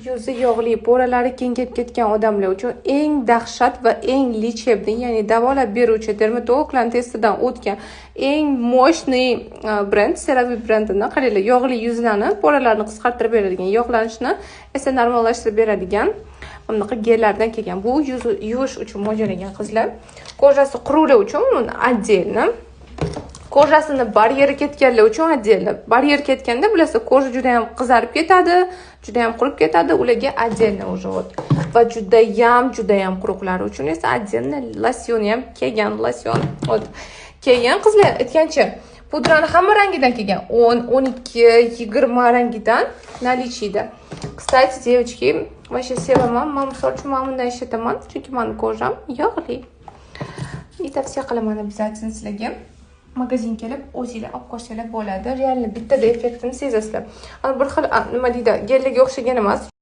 yuzi yog'li, po'ralari kengayib ketgan odamlar uchun eng dahshat va eng lichebniy, ya'ni davolab beruvchi dermatologlar testidan o'tgan eng mo'shniy brend CeraVe brendidan. Qaranglar, yog'li yuzlarni, po'ralarni qisqartirib beradigan, yog'lanishni esa normallashtirib beradigan bunaqa gellardan kelgan. Bu yuz yuvish uchun mo'ljallangan qizlar. Kojasi quruvlar uchun отдельно. Kojasini baryeri ketganlar uchun отдельно. Baryer ketganda bilasizlar, koja juda ham qizarib ketadi, juda ham qurib ketadi, ularga отдельно уже вот. Va juda ham quruqlar uchun esa отдельно losyon ham kelgan, losyon. Вот. Kelgan qizlar aytgancha, pudrani hamma rangidan kelgan. 10, 12, 20 rangidan наличиеda. Кстати, девочки, вообще sevaman. Men misol uchun mana bundan ishlataman, chunki mening kojam yog'li. И tavsiya qilaman обязательно sizlarga. Magazin kelib o'zingizlar olib qo'shsanglar bo'ladi. Realni bittada effektini sezasizlar. Bir xil nima deydi, gellarga o'xshagan emas.